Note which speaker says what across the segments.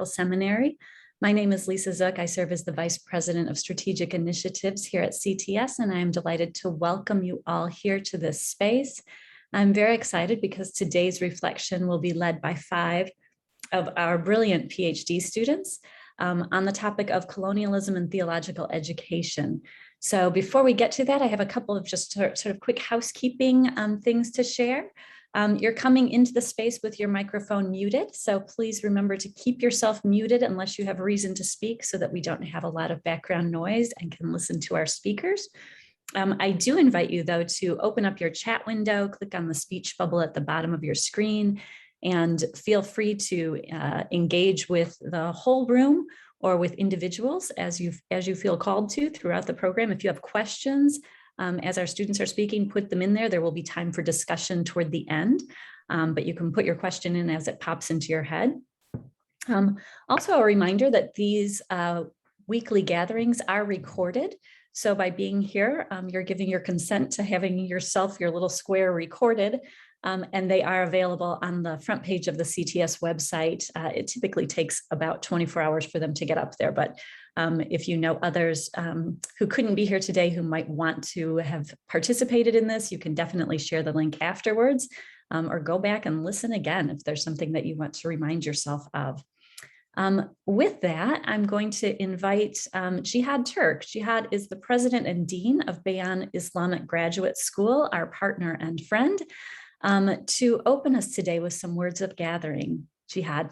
Speaker 1: Seminary. My name is Lisa Zook. I serve as the Vice President of Strategic Initiatives here at CTS, and I am delighted to welcome you all here to this space. I'm very excited because today's reflection will be led by 5 of our brilliant PhD students on the topic of colonialism and theological education. So before we get to that, I have a couple of just sort of quick housekeeping things to share. You're coming into the space with your microphone muted, so please remember to keep yourself muted unless you have a reason to speak so that we don't have a lot of background noise and can listen to our speakers. I do invite you, though, to open up your chat window, click on the speech bubble at the bottom of your screen, and feel free to engage with the whole room or with individuals as you feel called to throughout the program. If you have questions, as our students are speaking, put them in there. There will be time for discussion toward the end, but you can put your question in as it pops into your head. Also, a reminder that these weekly gatherings are recorded. So by being here, you're giving your consent to having yourself, your little square recorded, and they are available on the front page of the CTS website. It typically takes about 24 hours for them to get up there, but if you know others who couldn't be here today who might want to have participated in this, you can definitely share the link afterwards or go back and listen again if there's something that you want to remind yourself of. With that, I'm going to invite Jihad Turk. Jihad is the president and dean of Bayan Islamic Graduate School, our partner and friend, to open us today with some words of gathering. Jihad.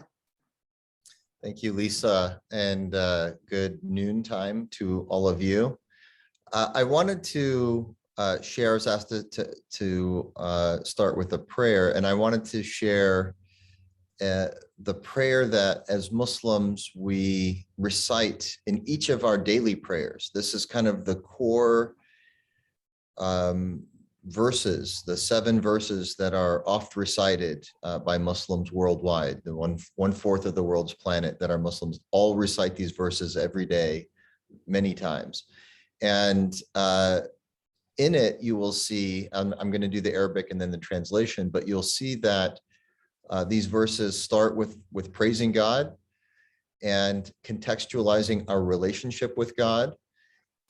Speaker 2: Thank you, Lisa, and good noontime to all of you. I wanted to share, I was asked to start with a prayer, and I wanted to share the prayer that as Muslims we recite in each of our daily prayers. This is kind of the core verses, the 7 verses that are oft recited by Muslims worldwide, the one-fourth of the world's planet that are Muslims all recite these verses every day, many times. And in it, you will see, I'm going to do the Arabic and then the translation, but you'll see that these verses start with praising God and contextualizing our relationship with God,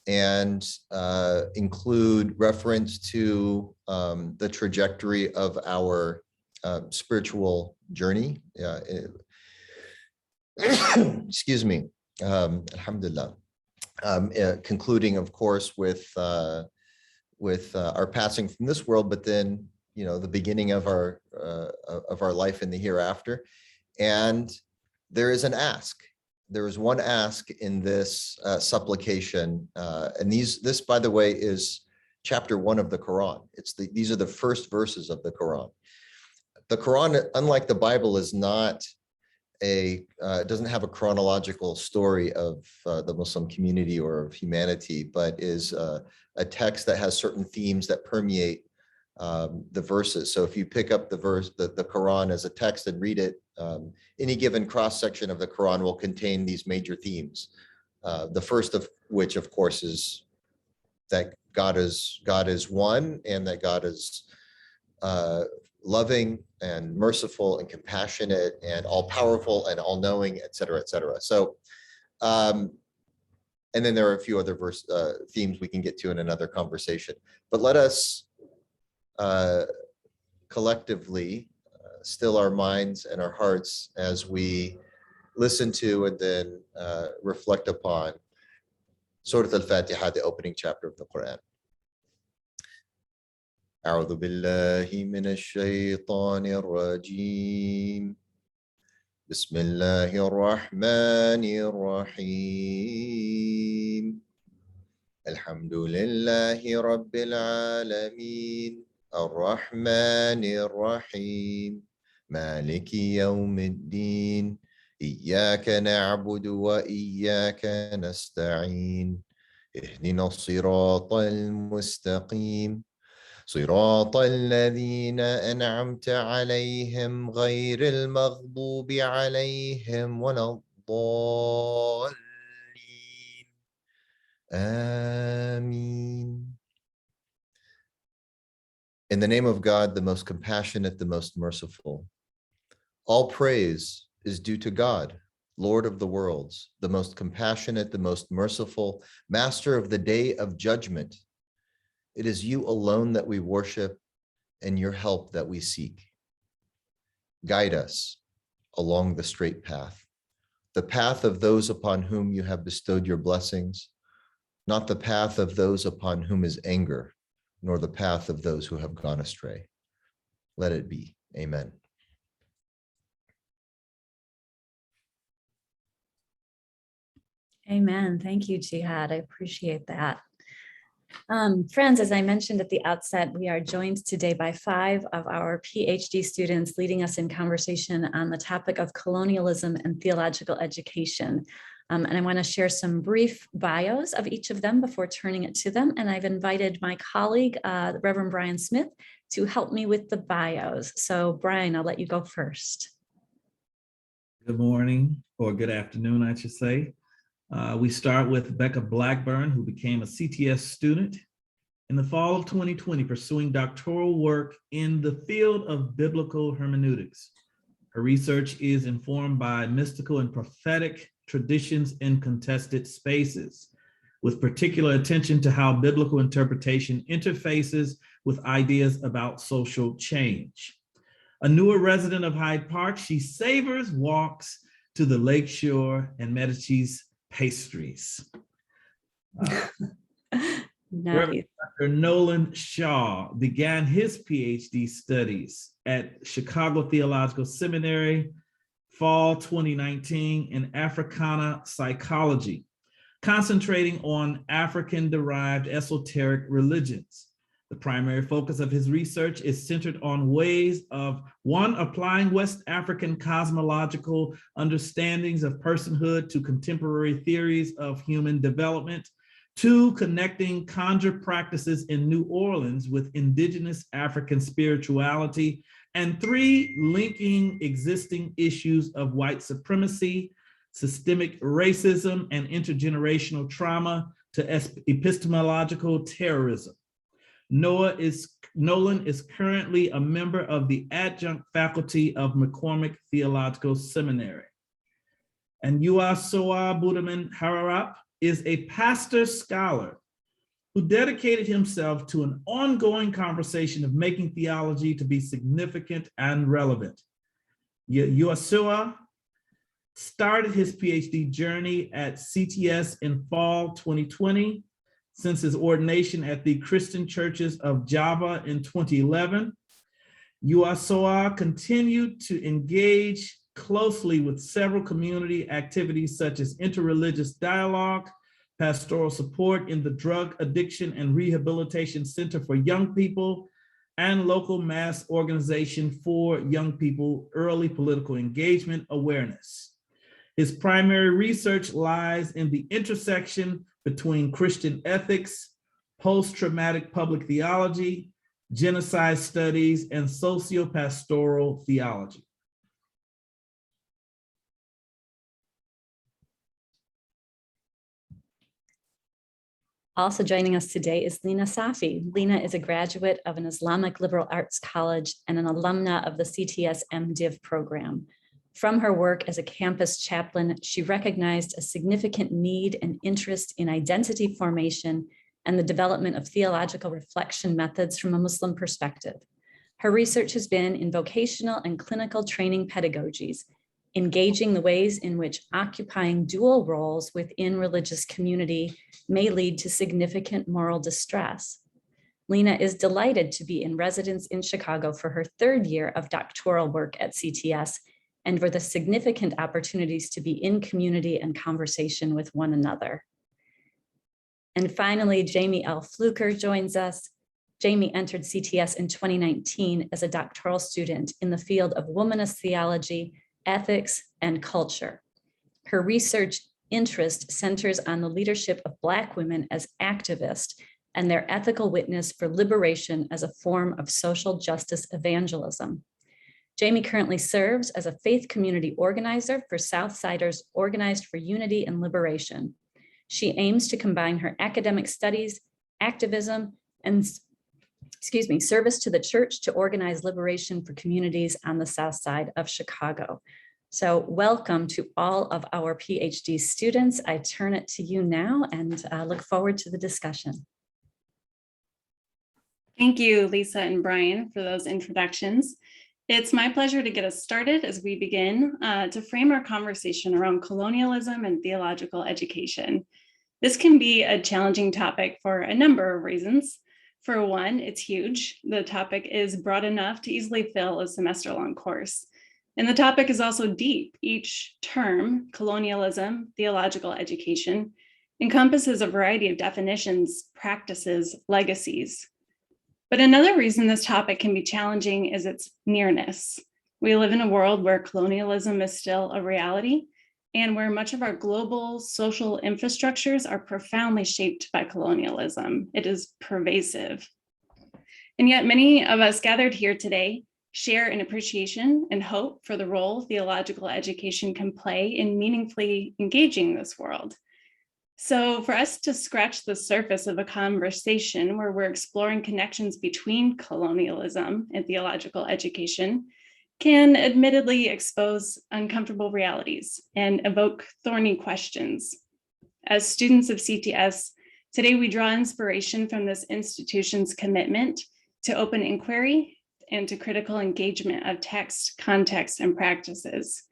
Speaker 2: and include reference to the trajectory of our spiritual journey. Excuse me. Alhamdulillah. Concluding, of course, with our passing from this world, but then the beginning of our life in the hereafter. And there is an ask. There is one ask in this supplication, and this, by the way, is chapter 1 of the Quran. These are the first verses of the Quran. The Quran, unlike the Bible, is not doesn't have a chronological story of the Muslim community or of humanity, but is a text that has certain themes that permeate the verses. So if you pick up the Quran as a text and read it, any given cross-section of the Quran will contain these major themes. The first of which, of course, is that God is one, and that God is loving and merciful and compassionate and all-powerful and all-knowing, et cetera, et cetera. So, and then there are a few other themes we can get to in another conversation. But let us collectively still our minds and our hearts as we listen to and then reflect upon Surah Al-Fatiha, the opening chapter of the Quran. أعوذ بالله من الشيطان الرجيم بسم الله الرحمن الرحيم الحمد لله رب العالمين الرحمن الرحيم مالك يوم الدين إياك نعبد وإياك نستعين اهدنا الصراط المستقيم صراط الذين أنعمت عليهم غير المغضوب عليهم ولا الضالين آمين. In the name of God, the most compassionate, the most merciful. All praise is due to God, Lord of the worlds, the most compassionate, the most merciful, master of the day of judgment. It is you alone that we worship and your help that we seek. Guide us along the straight path, the path of those upon whom you have bestowed your blessings, not the path of those upon whom is anger, nor the path of those who have gone astray. Let it be. Amen.
Speaker 1: Amen. Thank you, Jihad. I appreciate that. Friends, as I mentioned at the outset, we are joined today by 5 of our PhD students leading us in conversation on the topic of colonialism and theological education. And I want to share some brief bios of each of them before turning it to them. And I've invited my colleague, Reverend Brian Smith, to help me with the bios. So Brian, I'll let you go first.
Speaker 3: Good morning, or good afternoon, I should say. We start with Becca Blackburn, who became a CTS student in the fall of 2020, pursuing doctoral work in the field of biblical hermeneutics. Her research is informed by mystical and prophetic traditions in contested spaces, with particular attention to how biblical interpretation interfaces with ideas about social change. A newer resident of Hyde Park, she savors walks to the lakeshore and Medici's pastries.
Speaker 1: Nice.
Speaker 3: Dr. Nolan Shaw began his PhD studies at Chicago Theological Seminary, fall 2019, in Africana psychology, concentrating on African-derived esoteric religions. The primary focus of his research is centered on ways of, 1, applying West African cosmological understandings of personhood to contemporary theories of human development, 2, connecting conjure practices in New Orleans with indigenous African spirituality, and 3, linking existing issues of white supremacy, systemic racism, and intergenerational trauma to epistemological terrorism. Nolan is currently a member of the adjunct faculty of McCormick Theological Seminary. And Oluwaseun Budaman Hararap is a pastor scholar who dedicated himself to an ongoing conversation of making theology to be significant and relevant. Oluwaseun started his PhD journey at CTS in fall 2020. Since his ordination at the Christian Churches of Java in 2011, Oluwaseun continued to engage closely with several community activities such as interreligious dialogue, pastoral support in the Drug Addiction and Rehabilitation Center for Young People, and local mass organization for young people, early political engagement awareness. His primary research lies in the intersection between Christian ethics, post-traumatic public theology, genocide studies, and socio-pastoral theology.
Speaker 1: Also joining us today is Lina Safi. Lina is a graduate of an Islamic liberal arts college and an alumna of the CTS MDiv program. From her work as a campus chaplain, she recognized a significant need and interest in identity formation and the development of theological reflection methods from a Muslim perspective. Her research has been in vocational and clinical training pedagogies, engaging the ways in which occupying dual roles within religious community may lead to significant moral distress. Lina is delighted to be in residence in Chicago for her 3rd year of doctoral work at CTS, and for the significant opportunities to be in community and conversation with one another. And finally, Jamie L. Fluker joins us. Jamie entered CTS in 2019 as a doctoral student in the field of womanist theology, ethics, and culture. Her research interest centers on the leadership of Black women as activists and their ethical witness for liberation as a form of social justice evangelism. Jamie currently serves as a faith community organizer for Southsiders Organized for Unity and Liberation. She aims to combine her academic studies, activism, and service to the church to organize liberation for communities on the South Side of Chicago. So welcome to all of our PhD students. I turn it to you now and look forward to the discussion.
Speaker 4: Thank you, Lisa and Brian, for those introductions. It's my pleasure to get us started as we begin to frame our conversation around colonialism and theological education. This can be a challenging topic for a number of reasons. For one, it's huge. The topic is broad enough to easily fill a semester-long course. And the topic is also deep. Each term, colonialism, theological education, encompasses a variety of definitions, practices, legacies. But another reason this topic can be challenging is its nearness. We live in a world where colonialism is still a reality and where much of our global social infrastructures are profoundly shaped by colonialism. It is pervasive. And yet many of us gathered here today share an appreciation and hope for the role theological education can play in meaningfully engaging this world. So for us to scratch the surface of a conversation where we're exploring connections between colonialism and theological education can admittedly expose uncomfortable realities and evoke thorny questions. As students of CTS, today we draw inspiration from this institution's commitment to open inquiry and to critical engagement of text, context, and practices.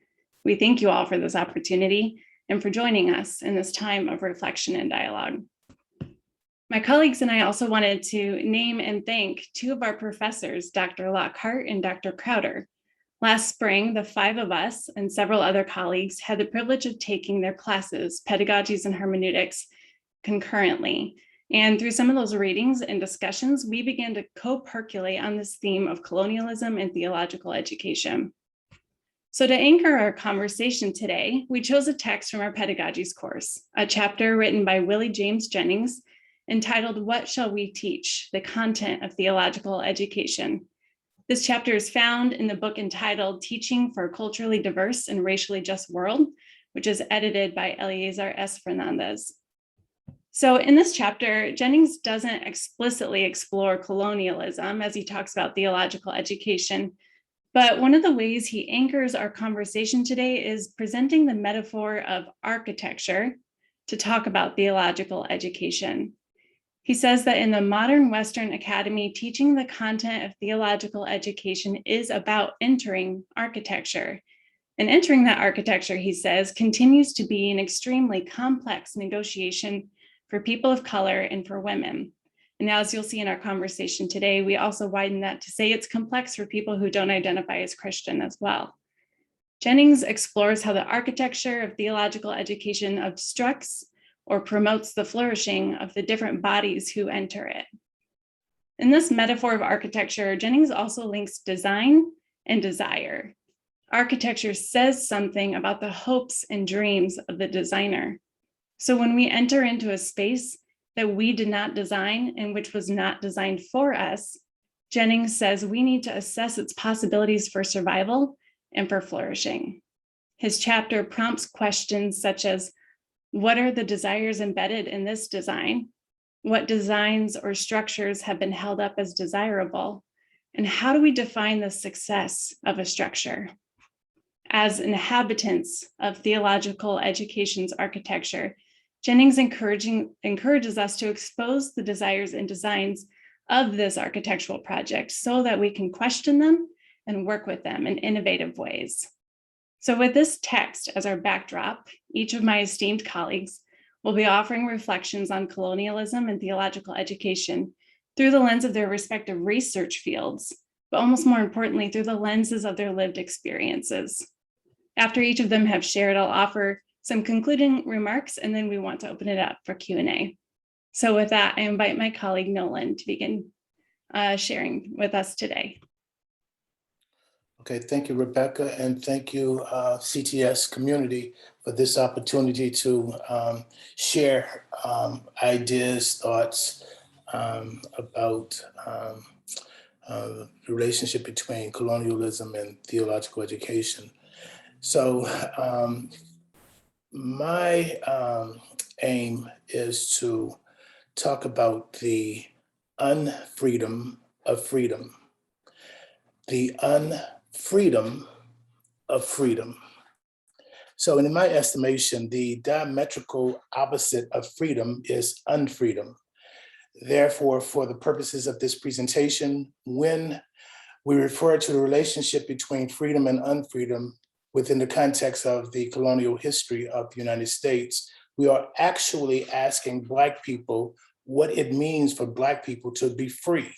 Speaker 4: We thank you all for this opportunity and for joining us in this time of reflection and dialogue. My colleagues and I also wanted to name and thank two of our professors, Dr. Lockhart and Dr. Crowder. Last spring, the five of us and several other colleagues had the privilege of taking their classes, Pedagogies and Hermeneutics, concurrently. And through some of those readings and discussions, we began to co-percolate on this theme of colonialism and theological education. So to anchor our conversation today, we chose a text from our Pedagogies course, a chapter written by Willie James Jennings entitled, "What Shall We Teach? The Content of Theological Education." This chapter is found in the book entitled Teaching for a Culturally Diverse and Racially Just World, which is edited by Eleazar S. Fernandez. So in this chapter, Jennings doesn't explicitly explore colonialism as he talks about theological education, but one of the ways he anchors our conversation today is presenting the metaphor of architecture to talk about theological education. He says that in the modern Western academy, teaching the content of theological education is about entering architecture. And entering that architecture, he says, continues to be an extremely complex negotiation for people of color and for women. And as you'll see in our conversation today, we also widen that to say it's complex for people who don't identify as Christian as well. Jennings explores how the architecture of theological education obstructs or promotes the flourishing of the different bodies who enter it. In this metaphor of architecture, Jennings also links design and desire. Architecture says something about the hopes and dreams of the designer. So when we enter into a space that we did not design and which was not designed for us, Jennings says we need to assess its possibilities for survival and for flourishing. His chapter prompts questions such as, what are the desires embedded in this design? What designs or structures have been held up as desirable? And how do we define the success of a structure? As inhabitants of theological education's architecture, Jennings encourages us to expose the desires and designs of this architectural project so that we can question them and work with them in innovative ways. So with this text as our backdrop, each of my esteemed colleagues will be offering reflections on colonialism and theological education through the lens of their respective research fields, but almost more importantly, through the lenses of their lived experiences. After each of them have shared, I'll offer some concluding remarks, and then we want to open it up for Q&A. So with that, I invite my colleague Nolan to begin sharing with us today.
Speaker 5: Okay, thank you, Rebecca, and thank you, CTS community, for this opportunity to share ideas, thoughts about the relationship between colonialism and theological education. So my aim is to talk about the unfreedom of freedom. The unfreedom of freedom. So in my estimation, the diametrical opposite of freedom is unfreedom. Therefore, for the purposes of this presentation, when we refer to the relationship between freedom and unfreedom within the context of the colonial history of the United States, we are actually asking Black people what it means for Black people to be free.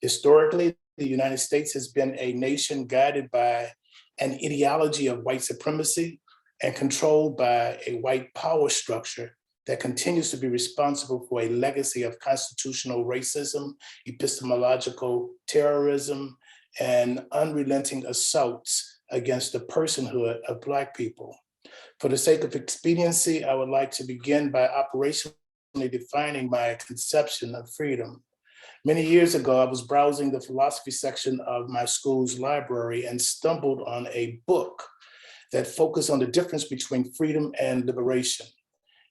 Speaker 5: Historically, the United States has been a nation guided by an ideology of white supremacy and controlled by a white power structure that continues to be responsible for a legacy of constitutional racism, epistemological terrorism, and unrelenting assaults against the personhood of Black people. For the sake of expediency, I would like to begin by operationally defining my conception of freedom. Many years ago, I was browsing the philosophy section of my school's library and stumbled on a book that focused on the difference between freedom and liberation.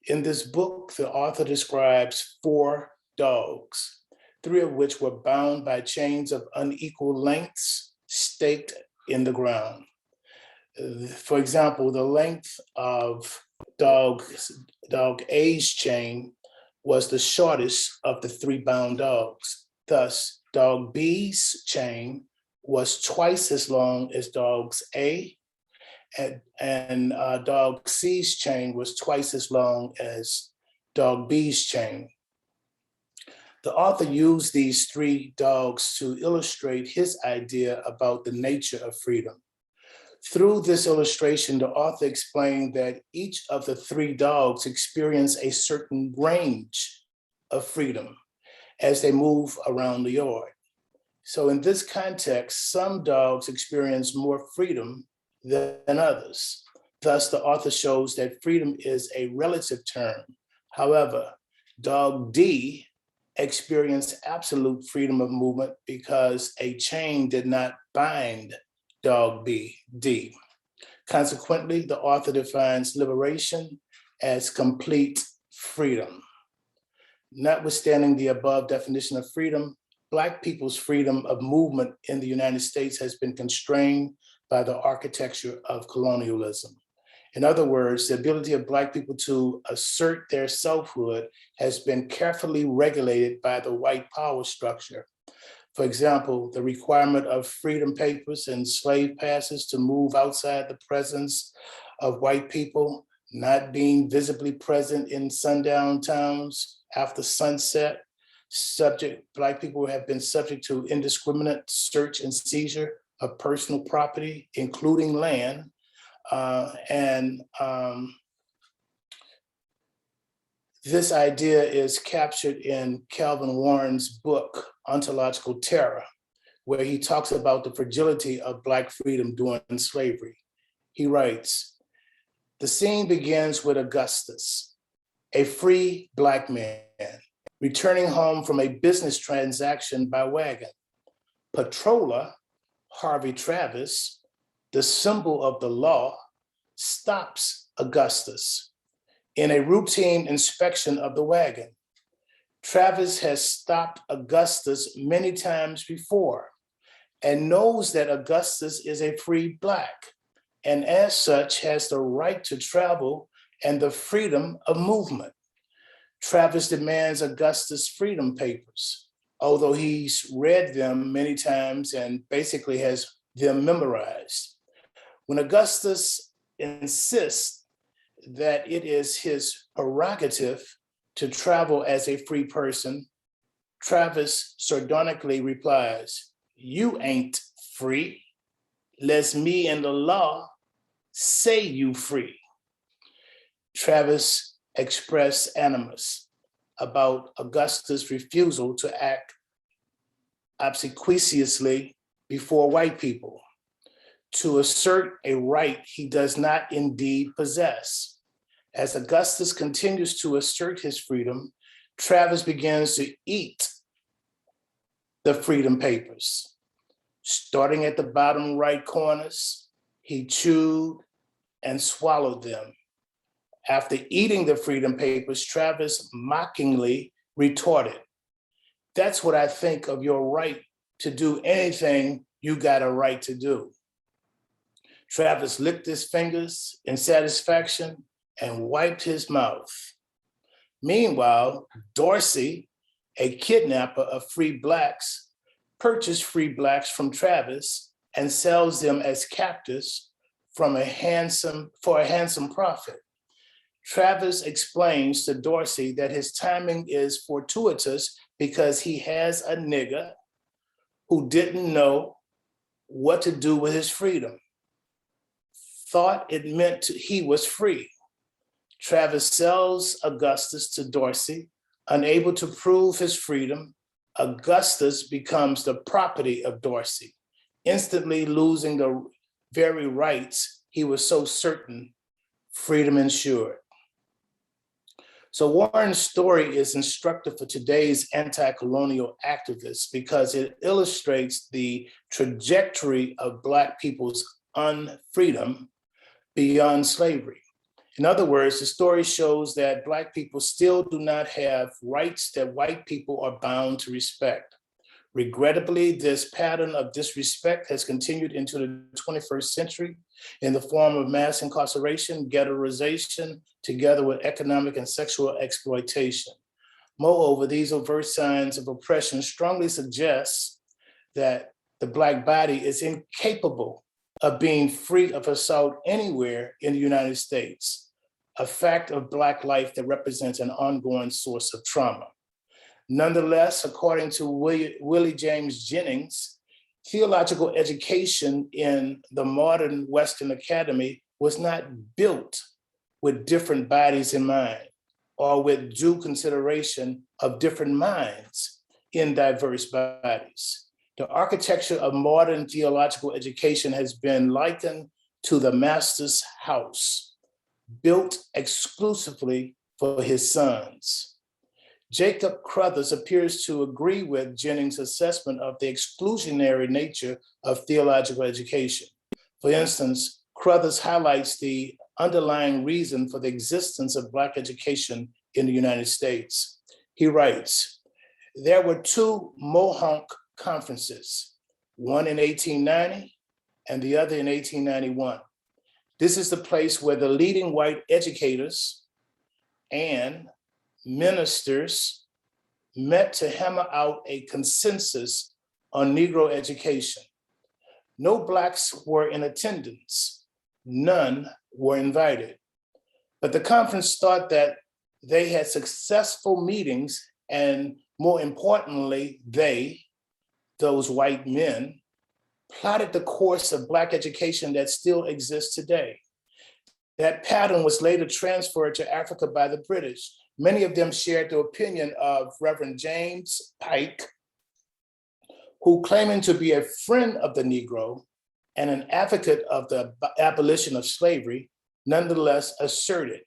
Speaker 5: In this book, the author describes 4 dogs, 3 of which were bound by chains of unequal lengths staked in the ground. For example, the length of dog A's chain was the shortest of the 3 bound dogs. Thus, dog B's chain was twice as long as dog's A, and dog C's chain was twice as long as dog B's chain. The author used these 3 dogs to illustrate his idea about the nature of freedom. Through this illustration, the author explained that each of the 3 dogs experience a certain range of freedom as they move around the yard. So in this context, some dogs experience more freedom than others. Thus, the author shows that freedom is a relative term. However, dog D experienced absolute freedom of movement because a chain did not bind dog D. Consequently, the author defines liberation as complete freedom. Notwithstanding the above definition of freedom, Black people's freedom of movement in the United States has been constrained by the architecture of colonialism. In other words, the ability of Black people to assert their selfhood has been carefully regulated by the white power structure. For example, the requirement of freedom papers and slave passes to move outside the presence of white people, not being visibly present in sundown towns after sunset. Black people have been subject to indiscriminate search and seizure of personal property, including land. This idea is captured in Calvin Warren's book, Ontological Terror, where he talks about the fragility of Black freedom during slavery. He writes, "The scene begins with Augustus, a free Black man, returning home from a business transaction by wagon. Patroller, Harvey Travis, the symbol of the law, stops Augustus in a routine inspection of the wagon. Travis has stopped Augustus many times before and knows that Augustus is a free Black, and as such has the right to travel and the freedom of movement. Travis demands Augustus' freedom papers, although he's read them many times and basically has them memorized. When Augustus insists that it is his prerogative to travel as a free person, Travis sardonically replies, 'You ain't free, lest me and the law say you free.' Travis expressed animus about Augustus' refusal to act obsequiously before white people, to assert a right he does not indeed possess. As Augustus continues to assert his freedom, Travis begins to eat the freedom papers. Starting at the bottom right corners, he chewed and swallowed them. After eating the freedom papers, Travis mockingly retorted, 'That's what I think of your right to do anything you got a right to do.' Travis licked his fingers in satisfaction and wiped his mouth. Meanwhile, Dorsey, a kidnapper of free Blacks, purchased free Blacks from Travis and sells them as captives for a handsome profit. Travis explains to Dorsey that his timing is fortuitous because he has a nigger who didn't know what to do with his freedom, thought it meant he was free. Travis sells Augustus to Dorsey. Unable to prove his freedom, Augustus becomes the property of Dorsey, instantly losing the very rights he was so certain freedom ensured. So Warren's story is instructive for today's anti-colonial activists because it illustrates the trajectory of Black people's unfreedom beyond slavery. In other words, the story shows that Black people still do not have rights that white people are bound to respect. Regrettably, this pattern of disrespect has continued into the 21st century in the form of mass incarceration, ghettoization, together with economic and sexual exploitation. Moreover, these overt signs of oppression strongly suggest that the Black body is incapable of being free of assault anywhere in the United States, a fact of Black life that represents an ongoing source of trauma. Nonetheless, according to Willie James Jennings, theological education in the modern Western academy was not built with different bodies in mind or with due consideration of different minds in diverse bodies. The architecture of modern theological education has been likened to the master's house, built exclusively for his sons. Jacob Crothers appears to agree with Jennings' assessment of the exclusionary nature of theological education. For instance, Crothers highlights the underlying reason for the existence of Black education in the United States. He writes, there were two Mohonk conferences, one in 1890 and the other in 1891. This is the place where the leading white educators and ministers met to hammer out a consensus on Negro education. No Blacks were in attendance, none were invited. But the conference thought that they had successful meetings and more importantly, those white men, plotted the course of Black education that still exists today. That pattern was later transferred to Africa by the British. Many of them shared the opinion of Reverend James Pike, who, claiming to be a friend of the Negro and an advocate of the abolition of slavery, nonetheless asserted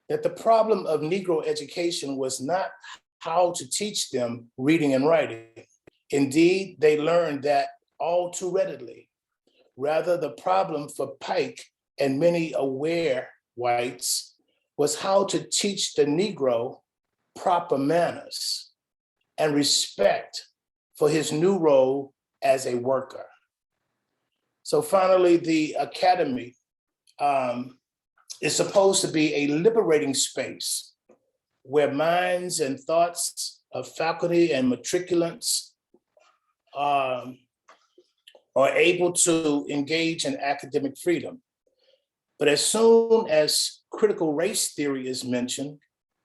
Speaker 5: that the problem of Negro education was not how to teach them reading and writing. Indeed, they learned that all too readily. Rather, the problem for Pike and many aware whites was how to teach the Negro proper manners and respect for his new role as a worker. So finally, the academy is supposed to be a liberating space where minds and thoughts of faculty and matriculants are able to engage in academic freedom. But as soon as critical race theory is mentioned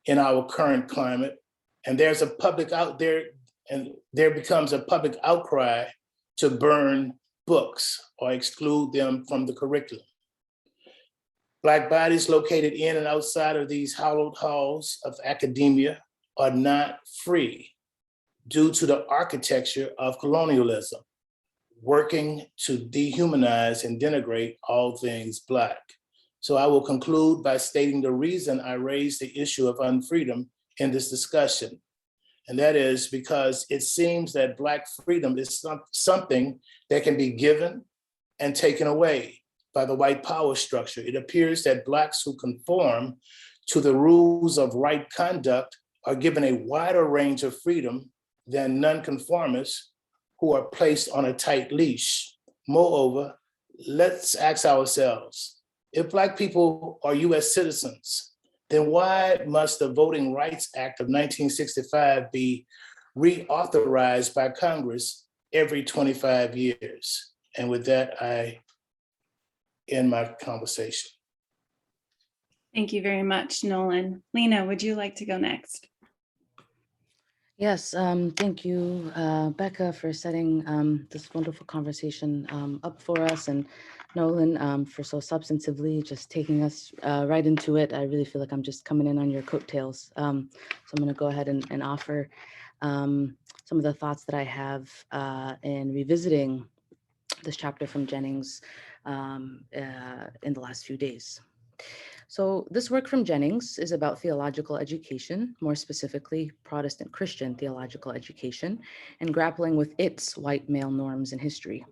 Speaker 5: in our current climate, and there's a public out there, and there becomes a public outcry to burn books or exclude them from the curriculum. Black bodies located in and outside of these hallowed halls of academia are not free due to the architecture of colonialism, working to dehumanize and denigrate all things Black. So I will conclude by stating the reason I raised the issue of unfreedom in this discussion. And that is because it seems that Black freedom is something that can be given and taken away by the white power structure. It appears that Blacks who conform to the rules of right conduct are given a wider range of freedom than nonconformists who are placed on a tight leash. Moreover, let's ask ourselves, if Black people are US citizens, then why must the Voting Rights Act of 1965 be reauthorized by Congress every 25 years? And with that, I end my conversation.
Speaker 4: Thank you very much, Nolan. Lena, would you like to go next?
Speaker 6: Yes, thank you, Becca, for setting this wonderful conversation up for us, and Nolan for so substantively just taking us right into it. I really feel like I'm just coming in on your coattails. So I'm going to go ahead and offer some of the thoughts that I have in revisiting this chapter from Jennings in the last few days. So this work from Jennings is about theological education, more specifically Protestant Christian theological education, and grappling with its white male norms in history.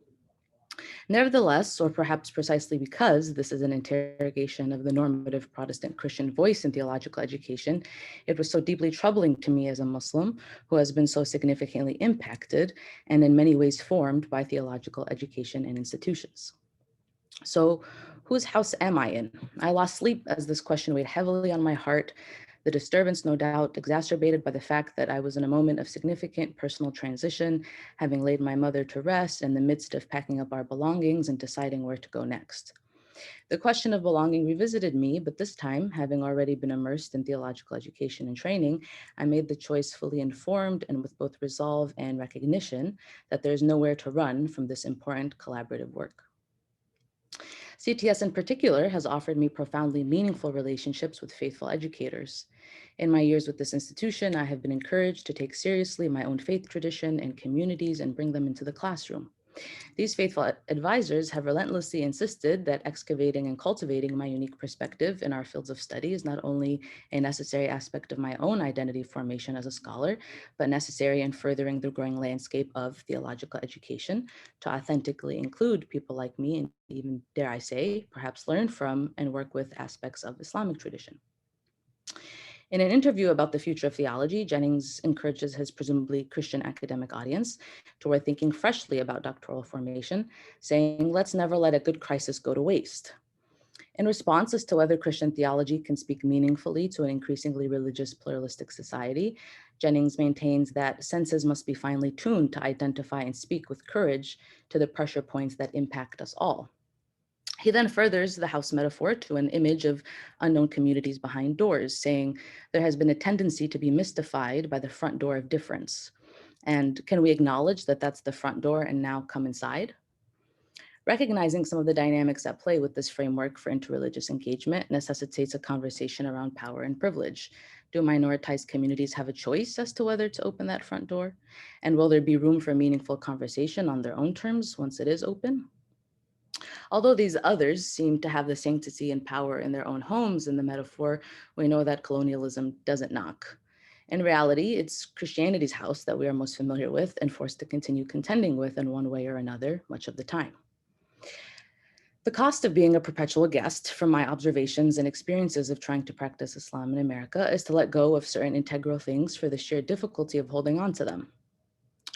Speaker 6: Nevertheless, or perhaps precisely because this is an interrogation of the normative Protestant Christian voice in theological education, it was so deeply troubling to me as a Muslim who has been so significantly impacted and in many ways formed by theological education and institutions. So, whose house am I in? I lost sleep as this question weighed heavily on my heart, the disturbance no doubt exacerbated by the fact that I was in a moment of significant personal transition, having laid my mother to rest in the midst of packing up our belongings and deciding where to go next. The question of belonging revisited me, but this time, having already been immersed in theological education and training, I made the choice fully informed and with both resolve and recognition that there's nowhere to run from this important collaborative work. CTS in particular has offered me profoundly meaningful relationships with faithful educators. In my years with this institution, I have been encouraged to take seriously my own faith tradition and communities and bring them into the classroom. These faithful advisors have relentlessly insisted that excavating and cultivating my unique perspective in our fields of study is not only a necessary aspect of my own identity formation as a scholar, but necessary in furthering the growing landscape of theological education to authentically include people like me and even, dare I say, perhaps learn from and work with aspects of Islamic tradition. In an interview about the future of theology, Jennings encourages his presumably Christian academic audience toward thinking freshly about doctoral formation, saying, let's never let a good crisis go to waste. In response as to whether Christian theology can speak meaningfully to an increasingly religious pluralistic society, Jennings maintains that senses must be finely tuned to identify and speak with courage to the pressure points that impact us all. He then furthers the house metaphor to an image of unknown communities behind doors, saying there has been a tendency to be mystified by the front door of difference. And can we acknowledge that that's the front door and now come inside? Recognizing some of the dynamics at play with this framework for interreligious engagement necessitates a conversation around power and privilege. Do minoritized communities have a choice as to whether to open that front door? And will there be room for meaningful conversation on their own terms once it is open? Although these others seem to have the sanctity and power in their own homes in the metaphor, we know that colonialism doesn't knock. In reality, it's Christianity's house that we are most familiar with and forced to continue contending with in one way or another much of the time. The cost of being a perpetual guest, from my observations and experiences of trying to practice Islam in America, is to let go of certain integral things for the sheer difficulty of holding on to them.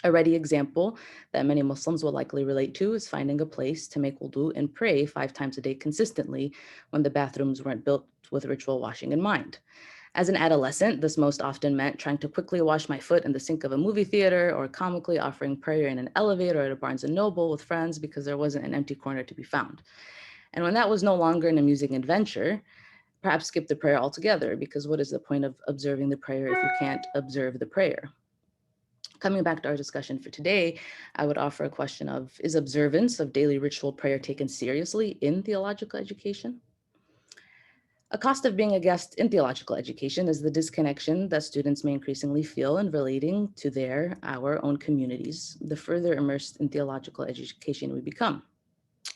Speaker 6: A ready example that many Muslims will likely relate to is finding a place to make wudu and pray 5 times a day consistently when the bathrooms weren't built with ritual washing in mind. As an adolescent, this most often meant trying to quickly wash my foot in the sink of a movie theater or comically offering prayer in an elevator at a Barnes & Noble with friends because there wasn't an empty corner to be found. And when that was no longer an amusing adventure, perhaps skip the prayer altogether, because what is the point of observing the prayer if you can't observe the prayer? Coming back to our discussion for today, I would offer a question of, is observance of daily ritual prayer taken seriously in theological education? A cost of being a guest in theological education is the disconnection that students may increasingly feel in relating to our own communities, the further immersed in theological education we become.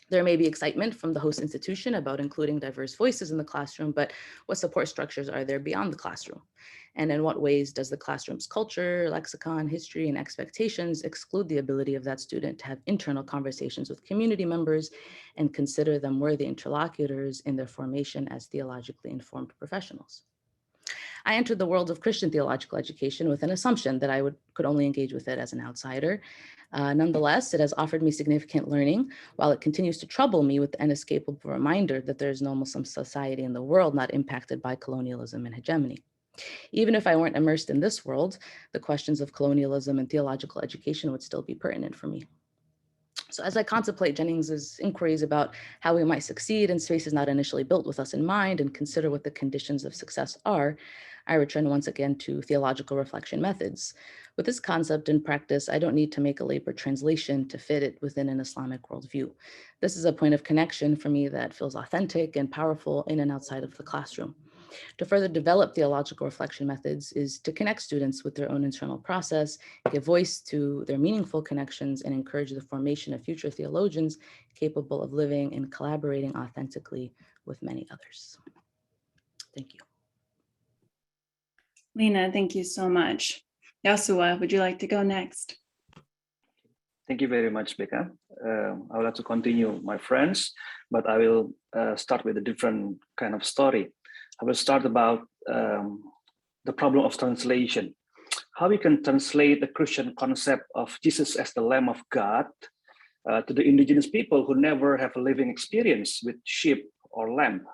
Speaker 6: There may be excitement from the host institution about including diverse voices in the classroom, but what support structures are there beyond the classroom? And in what ways does the classroom's culture, lexicon, history, and expectations exclude the ability of that student to have internal conversations with community members and consider them worthy interlocutors in their formation as theologically informed professionals? I entered the world of Christian theological education with an assumption that I could only engage with it as an outsider. Nonetheless, it has offered me significant learning, while it continues to trouble me with the inescapable reminder that there is no Muslim society in the world not impacted by colonialism and hegemony. Even if I weren't immersed in this world, the questions of colonialism and theological education would still be pertinent for me. So as I contemplate Jennings's inquiries about how we might succeed in spaces not initially built with us in mind and consider what the conditions of success are, I return once again to theological reflection methods. With this concept in practice, I don't need to make a labored translation to fit it within an Islamic worldview. This is a point of connection for me that feels authentic and powerful in and outside of the classroom. To further develop theological reflection methods is to connect students with their own internal process, give voice to their meaningful connections, and encourage the formation of future theologians capable of living and collaborating authentically with many others. Thank you.
Speaker 4: Lena, thank you so much. Yasua, would you like to go next?
Speaker 7: Thank you very much, Becca. I would like to continue, my friends, but I will start with a different kind of story. I will start about the problem of translation. How we can translate the Christian concept of Jesus as the Lamb of God to the indigenous people who never have a living experience with sheep or lamb,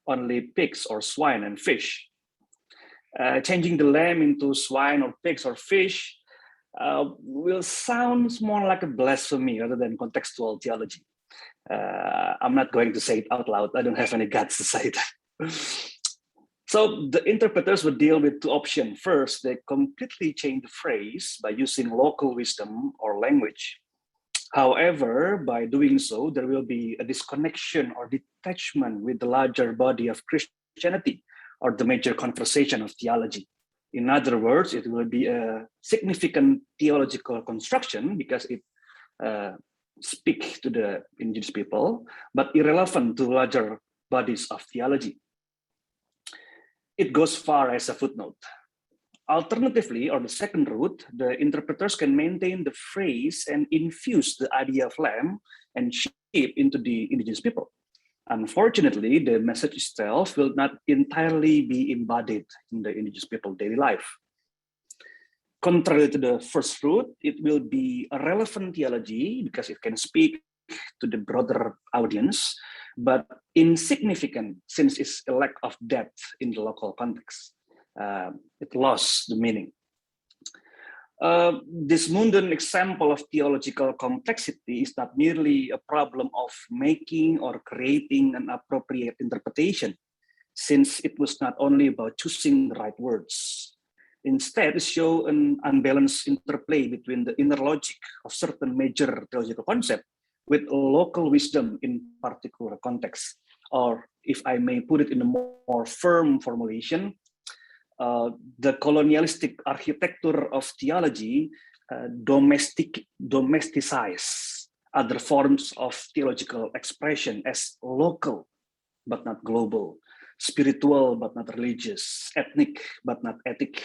Speaker 7: only pigs or swine and fish. Changing the lamb into swine or pigs or fish will sound more like a blasphemy rather than contextual theology. I'm not going to say it out loud. I don't have any guts to say that. So the interpreters would deal with two options. First, they completely change the phrase by using local wisdom or language. However, by doing so, there will be a disconnection or detachment with the larger body of Christianity or the major conversation of theology. In other words, it will be a significant theological construction because it speaks to the indigenous people, but irrelevant to larger bodies of theology. It goes far as a footnote. Alternatively, or the second route, the interpreters can maintain the phrase and infuse the idea of lamb and sheep into the indigenous people. Unfortunately, the message itself will not entirely be embodied in the indigenous people's daily life. Contrary to the first route, it will be a relevant theology because it can speak to the broader audience, but insignificant since it's a lack of depth in the local context. It lost the meaning. This mundane example of theological complexity is not merely a problem of making or creating an appropriate interpretation, since it was not only about choosing the right words. Instead, it shows an unbalanced interplay between the inner logic of certain major theological concepts with local wisdom in particular context. Or if I may put it in a more firm formulation, the colonialistic architecture of theology domesticize other forms of theological expression as local but not global, spiritual but not religious, ethnic but not ethic.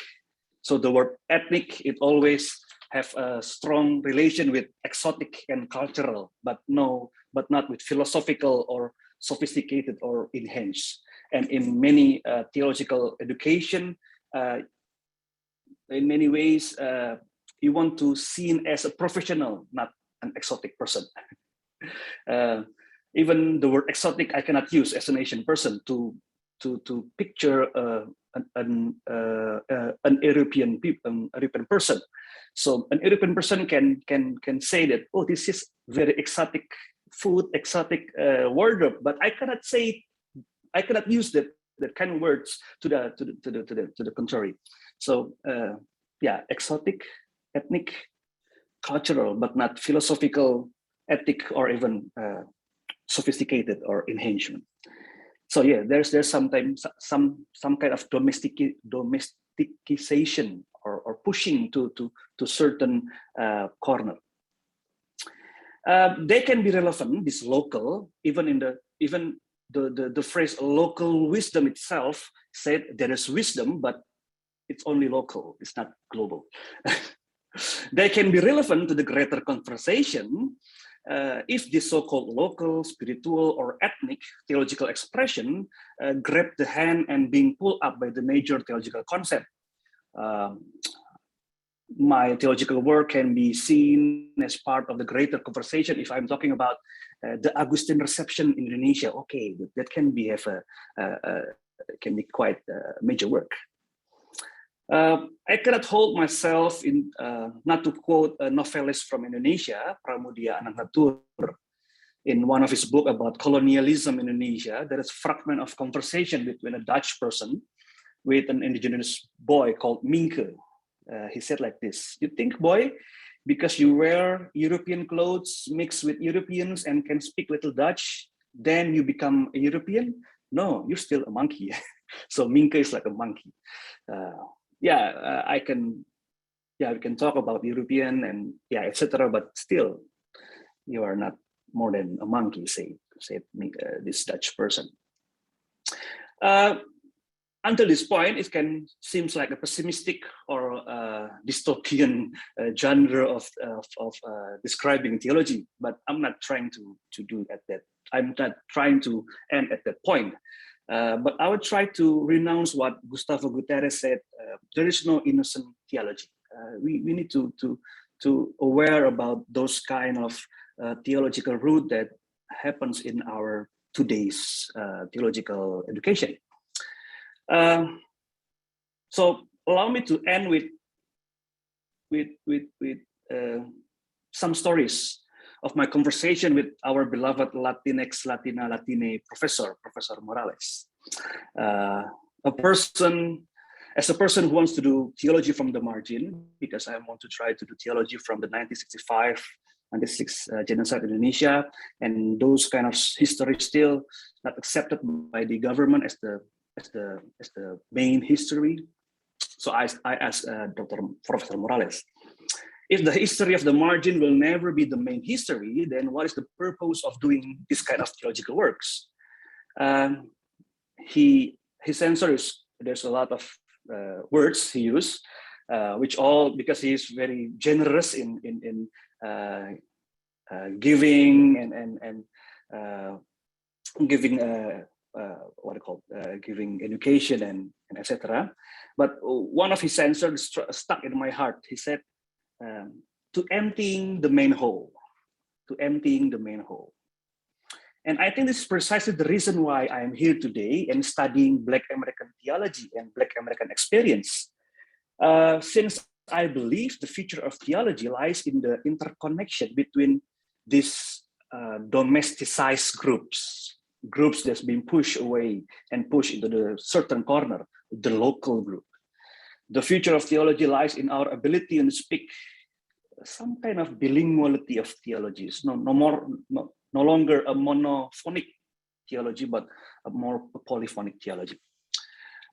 Speaker 7: So the word ethnic, it always have a strong relation with exotic and cultural, but not with philosophical or sophisticated or enhanced. And in many theological education, in many ways, you want to seen as a professional, not an exotic person. Even the word exotic, I cannot use as an Asian person to picture an European person. So an European person can say that, oh, this is very exotic food, exotic wardrobe, but I cannot use that kind of words to the contrary. So yeah, exotic, ethnic, cultural, but not philosophical, ethic, or even sophisticated or enhancement. So yeah, there's sometimes some kind of domesticization or pushing to certain corner. They can be relevant, this local, even the phrase local wisdom itself said there is wisdom, but it's only local, it's not global. They can be relevant to the greater conversation if the so-called local, spiritual, or ethnic theological expression grab the hand and being pulled up by the major theological concept. My theological work can be seen as part of the greater conversation. If I'm talking about the Augustine reception in Indonesia, okay, that can be can be quite major work. I cannot hold myself in not to quote a novelist from Indonesia, Pramudia Anantatur, in one of his books about colonialism in Indonesia. There is a fragment of conversation between a Dutch person with an indigenous boy called Minke. He said like this: "You think, boy, because you wear European clothes mixed with Europeans and can speak little Dutch, then you become a European? No, you're still a monkey." So Minke is like a monkey. I can, we can talk about European and etc. But still, you are not more than a monkey, said this Dutch person. Until this point, it can seems like a pessimistic or dystopian genre of describing theology, but I'm not trying to do at that. I'm not trying to end at that point. But I would try to renounce what Gustavo Guterres said. There is no innocent theology. We need to aware about those kind of theological root that happens in our today's theological education. So allow me to end with some stories of my conversation with our beloved Latinx Latina Latine Professor Morales. As a person who wants to do theology from the margin, because I want to try to do theology from the 1965 and the genocide in Indonesia, and those kind of history still not accepted by the government as the main history. So I asked Professor Morales, if the history of the margin will never be the main history, then what is the purpose of doing this kind of theological works? His answer is, there's a lot of words he used, which all, because he is very generous in giving and giving giving education and etc. But one of his answers stuck in my heart. He said, to emptying the main hole. And I think this is precisely the reason why I am here today and studying Black American theology and Black American experience. Since I believe the future of theology lies in the interconnection between these domesticized groups that's been pushed away and pushed into the certain corner, the local group. The future of theology lies in our ability to speak some kind of bilinguality of theologies. No longer a monophonic theology, but a more polyphonic theology.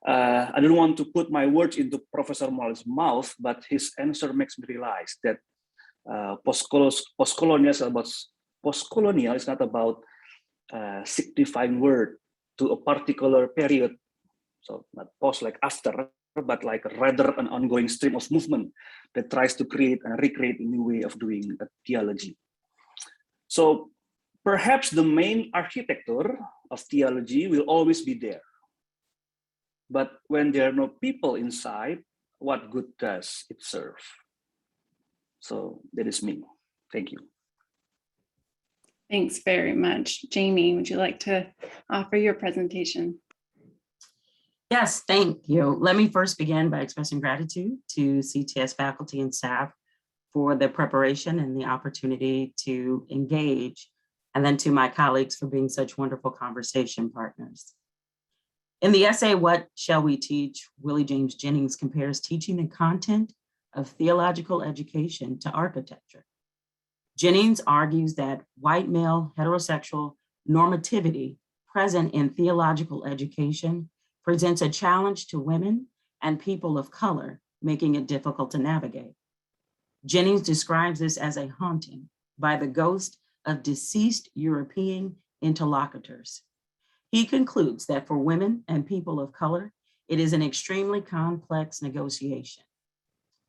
Speaker 7: I don't want to put my words into Professor Morales' mouth, but his answer makes me realize that post-colonial is not about signifying word to a particular period. So not post like after, but like rather an ongoing stream of movement that tries to create and recreate a new way of doing a theology. So perhaps the main architecture of theology will always be there. But when there are no people inside, what good does it serve? So that is me. Thank you.
Speaker 4: Thanks very much. Jamie, would you like to offer your presentation?
Speaker 8: Yes, thank you. Let me first begin by expressing gratitude to CTS faculty and staff for the preparation and the opportunity to engage, and then to my colleagues for being such wonderful conversation partners. In the essay, What Shall We Teach?, Willie James Jennings compares teaching the content of theological education to architecture. Jennings argues that white male heterosexual normativity present in theological education presents a challenge to women and people of color, making it difficult to navigate. Jennings describes this as a haunting by the ghost of deceased European interlocutors. He concludes that for women and people of color, it is an extremely complex negotiation.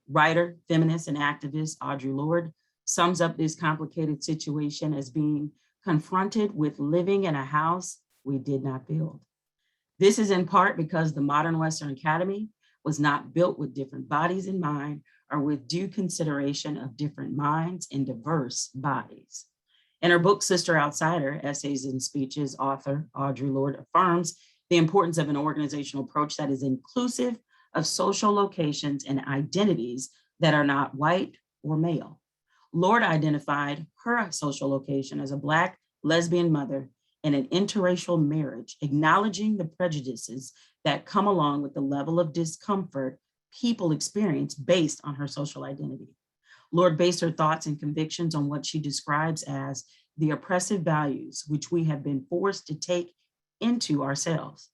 Speaker 8: Writer, feminist, and activist Audre Lorde sums up this complicated situation as being confronted with living in a house we did not build. This is in part because the modern Western Academy was not built with different bodies in mind or with due consideration of different minds and diverse bodies. In her book, Sister Outsider, Essays and Speeches, author Audre Lorde affirms the importance of an organizational approach that is inclusive of social locations and identities that are not white or male. Lorde identified her social location as a Black lesbian mother in an interracial marriage, acknowledging the prejudices that come along with the level of discomfort people experience based on her social identity. Lorde based her thoughts and convictions on what she describes as the oppressive values which we have been forced to take into ourselves.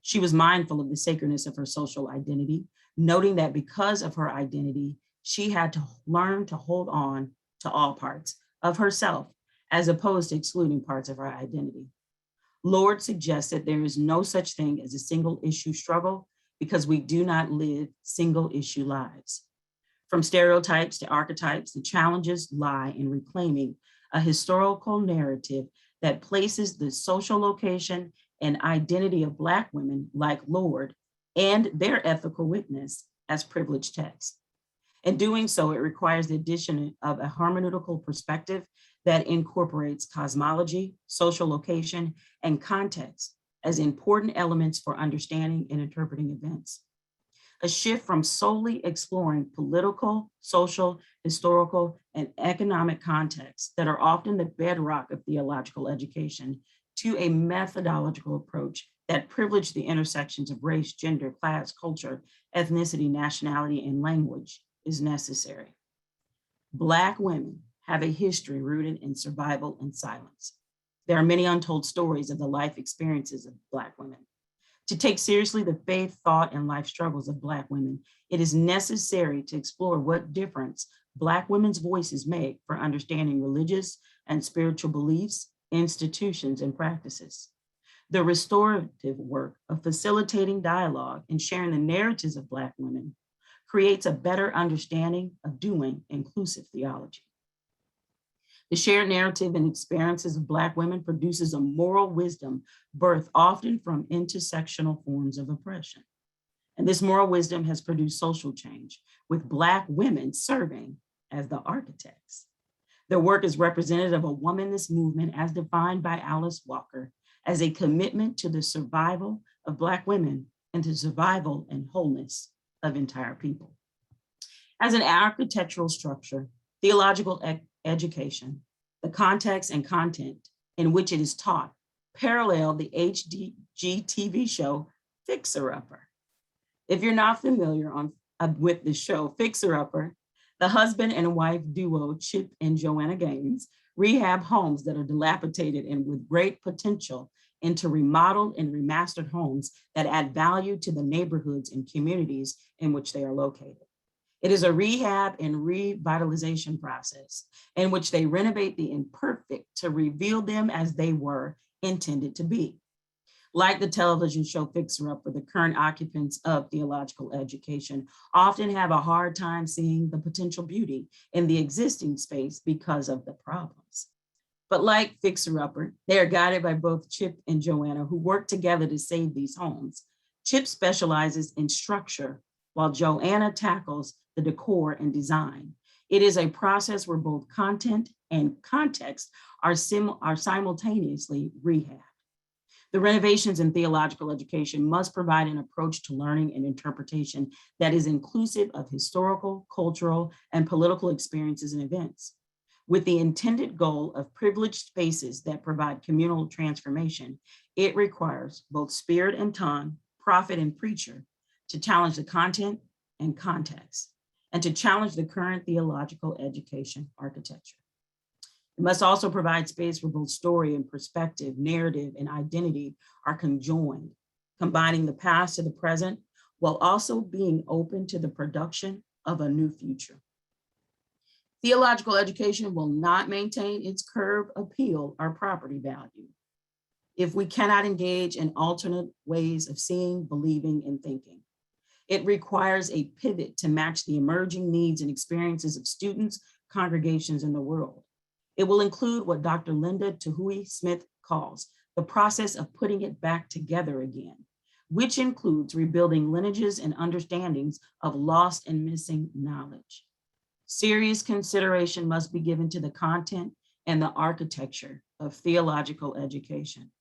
Speaker 8: She was mindful of the sacredness of her social identity, noting that because of her identity, she had to learn to hold on to all parts of herself, as opposed to excluding parts of her identity. Lorde suggests that there is no such thing as a single issue struggle because we do not live single issue lives. From stereotypes to archetypes, the challenges lie in reclaiming a historical narrative that places the social location and identity of Black women like Lorde and their ethical witness as privileged texts. In doing so, it requires the addition of a hermeneutical perspective that incorporates cosmology, social location, and context as important elements for understanding and interpreting events. A shift from solely exploring political, social, historical, and economic contexts that are often the bedrock of theological education to a methodological approach that privilege the intersections of race, gender, class, culture, ethnicity, nationality, and language is necessary. Black women have a history rooted in survival and silence. There are many untold stories of the life experiences of Black women. To take seriously the faith, thought, and life struggles of Black women, it is necessary to explore what difference Black women's voices make for understanding religious and spiritual beliefs, institutions, and practices. The restorative work of facilitating dialogue and sharing the narratives of Black women creates a better understanding of doing inclusive theology. The shared narrative and experiences of Black women produces a moral wisdom birthed often from intersectional forms of oppression. And this moral wisdom has produced social change, with Black women serving as the architects. Their work is representative of a womanist movement as defined by Alice Walker as a commitment to the survival of Black women and to survival and wholeness of entire people. As an architectural structure, theological education, the context and content in which it is taught parallel the HGTV show Fixer Upper. If you're not familiar with the show Fixer Upper, the husband and wife duo Chip and Joanna Gaines rehab homes that are dilapidated and with great potential into remodeled and remastered homes that add value to the neighborhoods and communities in which they are located. It is a rehab and revitalization process in which they renovate the imperfect to reveal them as they were intended to be. Like the television show Fixer Upper, the current occupants of theological education often have a hard time seeing the potential beauty in the existing space because of the problems. But like Fixer Upper, they are guided by both Chip and Joanna, who work together to save these homes. Chip specializes in structure, while Joanna tackles the decor and design. It is a process where both content and context are simultaneously rehabbed. The renovations in theological education must provide an approach to learning and interpretation that is inclusive of historical, cultural, and political experiences and events. With the intended goal of privileged spaces that provide communal transformation, it requires both spirit and tongue, prophet and preacher, to challenge the content and context, and to challenge the current theological education architecture. It must also provide space where both story and perspective, narrative and identity are conjoined, combining the past to the present, while also being open to the production of a new future. Theological education will not maintain its curb appeal or property value if we cannot engage in alternate ways of seeing, believing, and thinking. It requires a pivot to match the emerging needs and experiences of students, congregations in the world. It will include what Dr. Linda Tahui Smith calls the process of putting it back together again, which includes rebuilding lineages and understandings of lost and missing knowledge. Serious consideration must be given to the content and the architecture of theological education.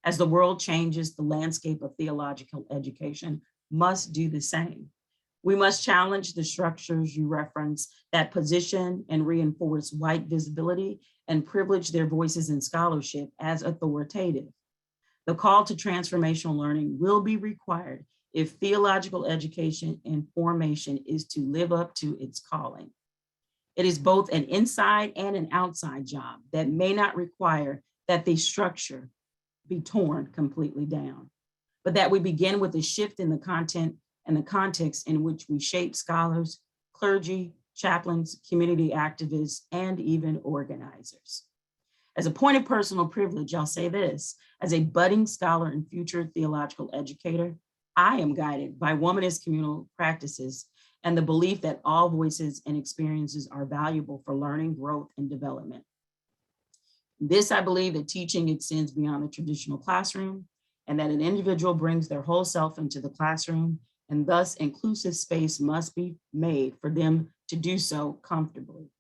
Speaker 8: As the world changes, the landscape of theological education must do the same. We must challenge the structures you reference that position and reinforce white visibility and privilege their voices in scholarship as authoritative. The call to transformational learning will be required if theological education and formation is to live up to its calling. It is both an inside and an outside job that may not require that the structure be torn completely down, but that we begin with a shift in the content and the context in which we shape scholars, clergy, chaplains, community activists, and even organizers. As a point of personal privilege, I'll say this: as a budding scholar and future theological educator, I am guided by womanist communal practices and the belief that all voices and experiences are valuable for learning, growth, and development. This, I believe, that teaching extends beyond the traditional classroom, and that an individual brings their whole self into the classroom, and thus inclusive space must be made for them to do so comfortably.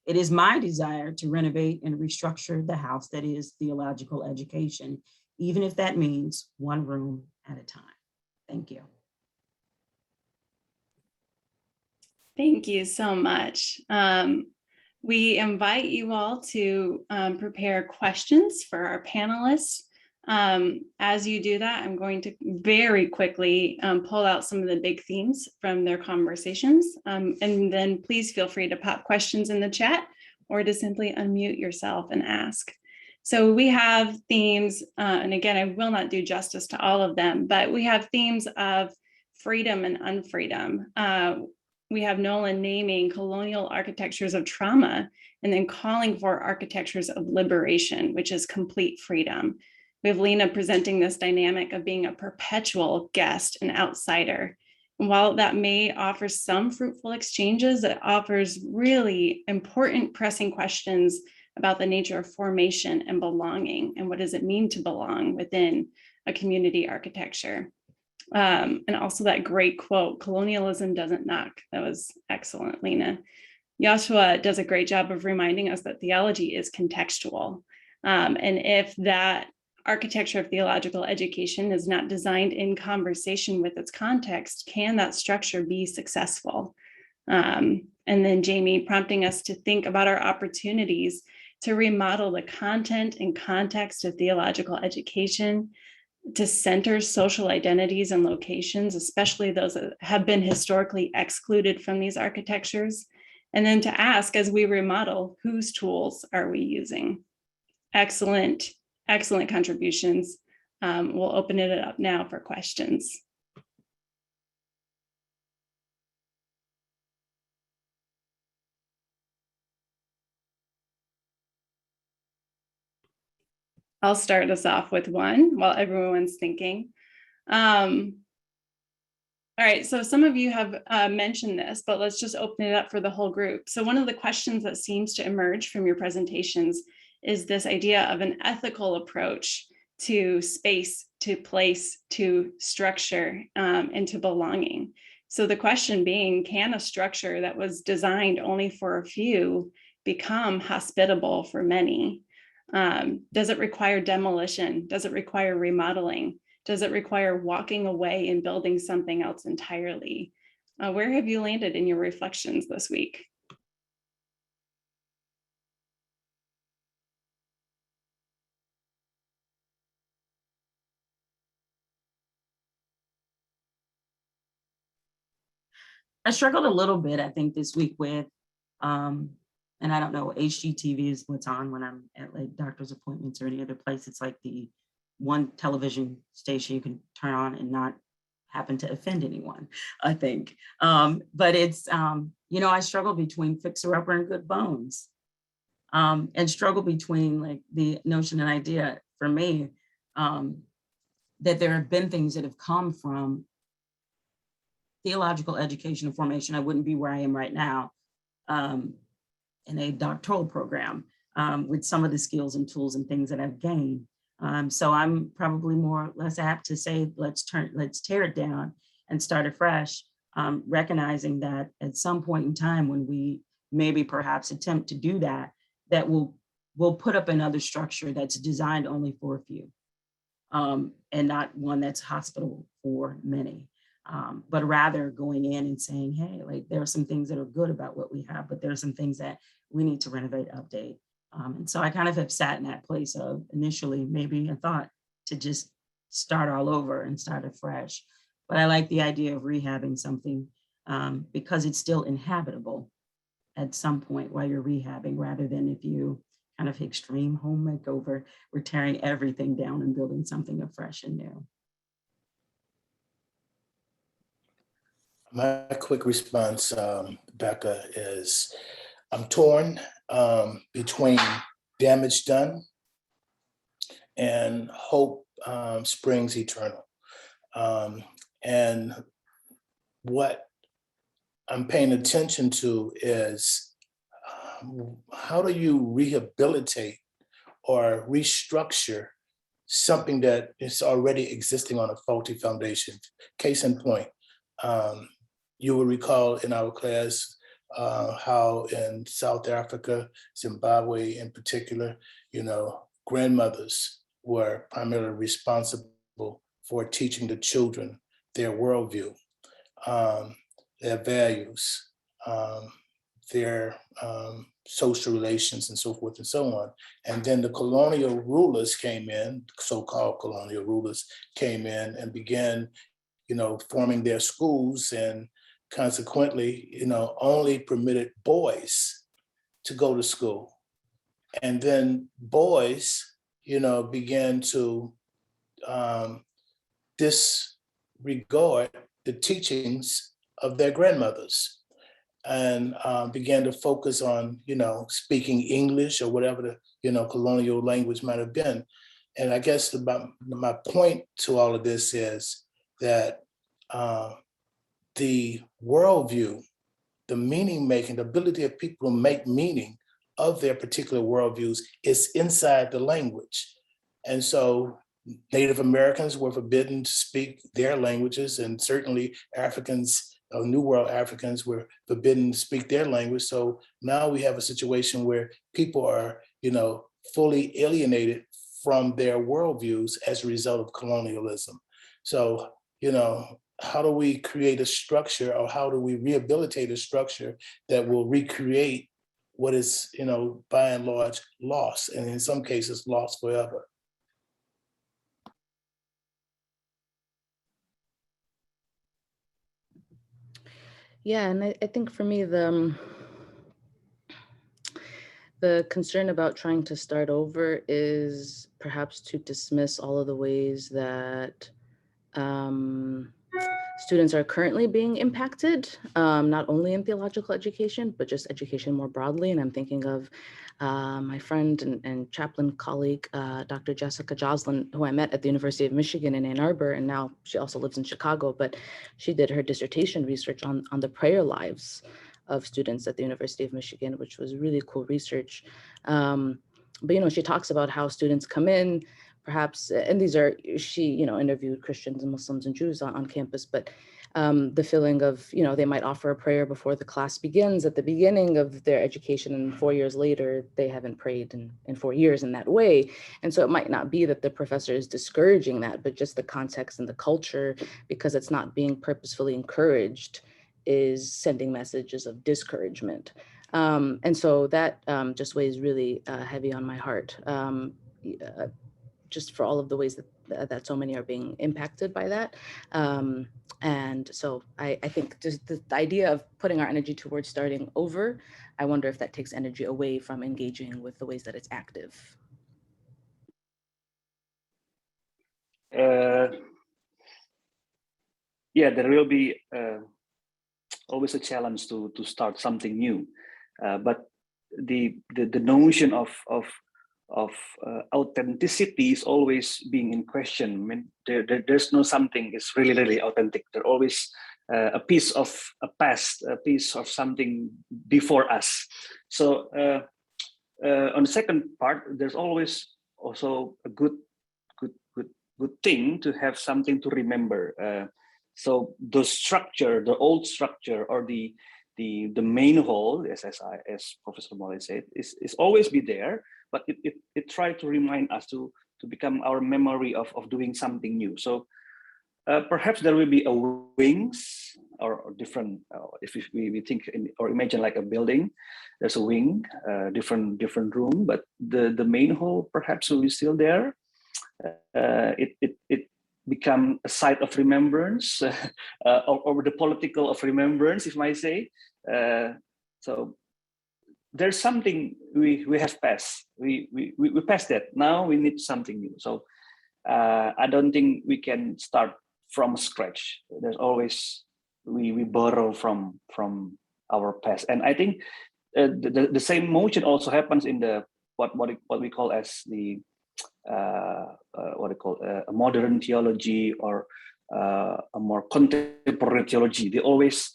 Speaker 8: It is my desire to renovate and restructure the house that is theological education, even if that means one room at a time. Thank you.
Speaker 4: Thank you so much. We invite you all to prepare questions for our panelists. As you do that, I'm going to very quickly pull out some of the big themes from their conversations. And then please feel free to pop questions in the chat or to simply unmute yourself and ask. So we have themes, and again, I will not do justice to all of them, but we have themes of freedom and unfreedom. We have Nolan naming colonial architectures of trauma and then calling for architectures of liberation, which is complete freedom. We have Lena presenting this dynamic of being a perpetual guest and outsider. And while that may offer some fruitful exchanges, it offers really important pressing questions about the nature of formation and belonging, and what does it mean to belong within a community architecture. And also that great quote, colonialism doesn't knock. That was excellent, Lena. Joshua does a great job of reminding us that theology is contextual. And if that architecture of theological education is not designed in conversation with its context, can that structure be successful? And then Jamie prompting us to think about our opportunities to remodel the content and context of theological education, to center social identities and locations, especially those that have been historically excluded from these architectures, and then to ask, as we remodel, whose tools are we using? Excellent, excellent contributions. We'll open it up now for questions. I'll start us off with one while everyone's thinking. All right, so some of you have mentioned this, but let's just open it up for the whole group. So one of the questions that seems to emerge from your presentations is this idea of an ethical approach to space, to place, to structure, and to belonging. So the question being, can a structure that was designed only for a few become hospitable for many? Does it require demolition? Does it require remodeling? Does it require walking away and building something else entirely? Where have you landed in your reflections this week?
Speaker 8: I struggled a little bit, I think, this week with, and I don't know, HGTV is what's on when I'm at like doctor's appointments or any other place. It's like the one television station you can turn on and not happen to offend anyone, I think. But it's, you know, I struggle between Fixer Upper and Good Bones, and struggle between like the notion and idea for me that there have been things that have come from theological education and formation. I wouldn't be where I am right now in a doctoral program with some of the skills and tools and things that I've gained. So I'm probably more or less apt to say, let's tear it down and start afresh, recognizing that at some point in time when we maybe perhaps attempt to do that, that we'll put up another structure that's designed only for a few, and not one that's hospitable for many. But rather going in and saying, hey, like there are some things that are good about what we have, but there are some things that we need to renovate, update. And so I kind of have sat in that place of initially maybe a thought to just start all over and start afresh. But I like the idea of rehabbing something because it's still inhabitable at some point while you're rehabbing, rather than if you kind of extreme home makeover, we're tearing everything down and building something afresh and new.
Speaker 5: My quick response, Becca, is I'm torn between damage done and hope springs eternal. And what I'm paying attention to is how do you rehabilitate or restructure something that is already existing on a faulty foundation? Case in point, you will recall in our class how in South Africa, Zimbabwe in particular, grandmothers were primarily responsible for teaching the children their worldview, their values, their social relations, and so forth and so on. And then the colonial rulers came in, so-called colonial rulers came in and began, forming their schools, and consequently, only permitted boys to go to school. And then boys, began to disregard the teachings of their grandmothers and began to focus on, speaking English or whatever the, colonial language might have been. And I guess my point to all of this is that the worldview, the meaning making, the ability of people to make meaning of their particular worldviews is inside the language. And so Native Americans were forbidden to speak their languages, and certainly Africans, New World Africans, were forbidden to speak their language. So now we have a situation where people are, fully alienated from their worldviews as a result of colonialism. So, how do we create a structure, or how do we rehabilitate a structure that will recreate what is, by and large lost, and in some cases lost forever?
Speaker 6: Yeah, and I think for me, the concern about trying to start over is perhaps to dismiss all of the ways that students are currently being impacted, not only in theological education, but just education more broadly. And I'm thinking of my friend and chaplain colleague, Dr. Jessica Joslin, who I met at the University of Michigan in Ann Arbor, and now she also lives in Chicago, but she did her dissertation research on the prayer lives of students at the University of Michigan, which was really cool research. But, she talks about how students come in, perhaps, and she interviewed Christians and Muslims and Jews on campus, but the feeling of, they might offer a prayer before the class begins at the beginning of their education, and 4 years later, they haven't prayed in 4 years in that way. And so it might not be that the professor is discouraging that, but just the context and the culture, because it's not being purposefully encouraged, is sending messages of discouragement. And so that just weighs really heavy on my heart. Just for all of the ways that so many are being impacted by that. And so I think just the idea of putting our energy towards starting over, I wonder if that takes energy away from engaging with the ways that it's active.
Speaker 7: Yeah, there will be always a challenge to start something new, but the notion of authenticity is always being in question. I mean, there's no something is really authentic. There always a piece of a past, a piece of something before us. So on the second part, there's always also a good thing to have something to remember. So the structure, the old structure, or the main whole, as Professor Molly said, is always be there, but it tried to remind us to become our memory of doing something new. So perhaps there will be a wings or different. If we think or imagine like a building, there's a wing, different room, but the main whole perhaps will be still there. It become a site of remembrance, or the political of remembrance, if I might say. So there's something we have passed. We passed that. Now we need something new. So I don't think we can start from scratch. There's always we borrow from our past, and I think the same motion also happens in the what we call as the a modern theology, or a more contemporary theology. They always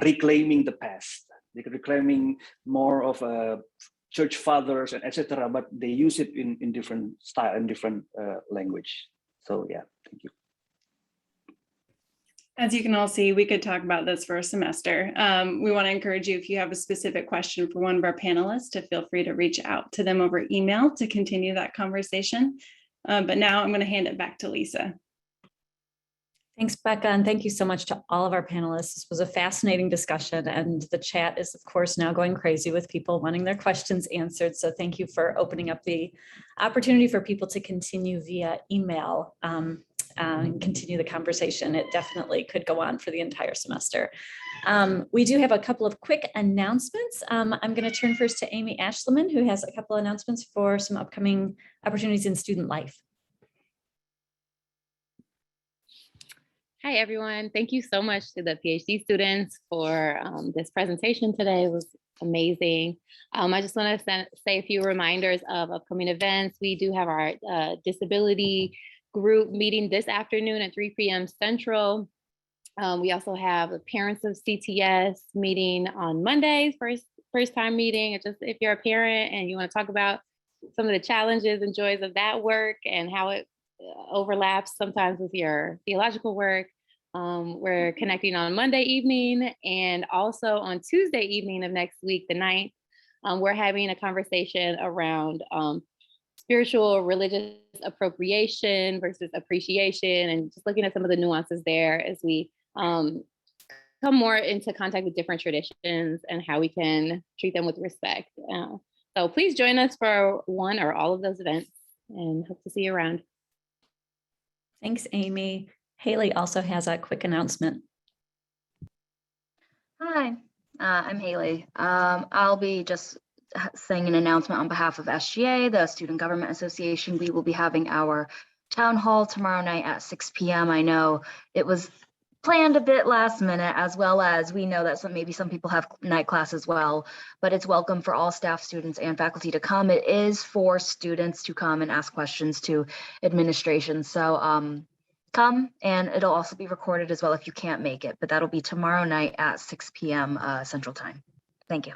Speaker 7: reclaiming the past. They're reclaiming more of church fathers and etc. But they use it in different style and different language. So yeah, thank you.
Speaker 4: As you can all see, we could talk about this for a semester. We want to encourage you, if you have a specific question for one of our panelists, to feel free to reach out to them over email to continue that conversation. But now I'm going to hand it back to Lisa.
Speaker 1: Thanks, Becca, and thank you so much to all of our panelists. This was a fascinating discussion, and the chat is, of course, now going crazy with people wanting their questions answered. So thank you for opening up the opportunity for people to continue via email and continue the conversation. It definitely could go on for the entire semester. We do have a couple of quick announcements. I'm going to turn first to Amy Ashleman, who has a couple of announcements for some upcoming opportunities in student life.
Speaker 9: Hi, everyone. Thank you so much to the PhD students for this presentation today. It was amazing. I just want to say a few reminders of upcoming events. We do have our disability group meeting this afternoon at 3 p.m. Central. We also have the Parents of CTS meeting on Mondays, first time meeting. It's just if you're a parent and you want to talk about some of the challenges and joys of that work and how it overlaps sometimes with your theological work. We're connecting on Monday evening, and also on Tuesday evening of next week, the 9th, we're having a conversation around spiritual religious appropriation versus appreciation, and just looking at some of the nuances there as we come more into contact with different traditions and how we can treat them with respect. So please join us for one or all of those events, and hope to see you around.
Speaker 1: Thanks, Amy. Haley also has a quick announcement.
Speaker 10: Hi, I'm Haley. I'll be just saying an announcement on behalf of SGA, the Student Government Association. We will be having our town hall tomorrow night at 6 p.m. I know it was planned a bit last minute, as well as we know that maybe some people have night class as well, but it's welcome for all staff, students, and faculty to come. It is for students to come and ask questions to administration. So come, and it'll also be recorded as well if you can't make it, but that'll be tomorrow night at 6 p.m. Central Time. Thank you.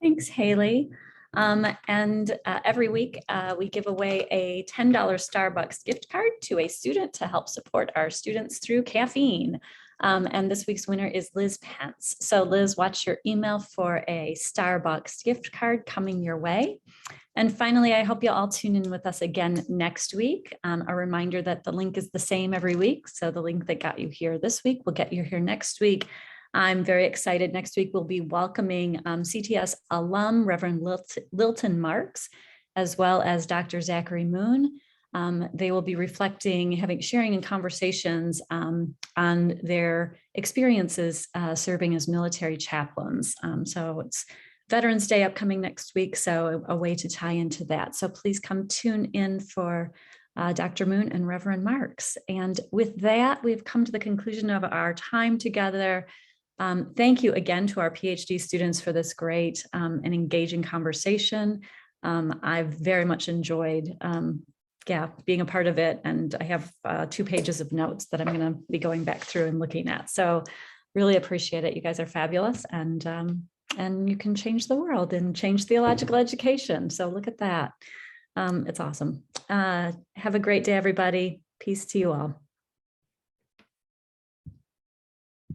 Speaker 1: Thanks, Haley. Every week we give away a $10 Starbucks gift card to a student to help support our students through caffeine. And this week's winner is Liz Pence. So Liz, watch your email for a Starbucks gift card coming your way. And finally, I hope you'll all tune in with us again next week. A reminder that the link is the same every week. So the link that got you here this week will get you here next week. I'm very excited. Next week, we'll be welcoming CTS alum, Reverend Lilton Marks, as well as Dr. Zachary Moon. They will be reflecting, sharing in conversations on their experiences serving as military chaplains. So it's Veterans Day upcoming next week, so a way to tie into that. So please come tune in for Dr. Moon and Reverend Marks. And with that, we've come to the conclusion of our time together. Thank you again to our PhD students for this great and engaging conversation. I've very much enjoyed yeah, being a part of it. And I have 2 pages of notes that I'm going to be going back through and looking at. So really appreciate it. You guys are fabulous, and you can change the world and change theological education. So look at that. It's awesome. Have a great day, everybody. Peace to you all.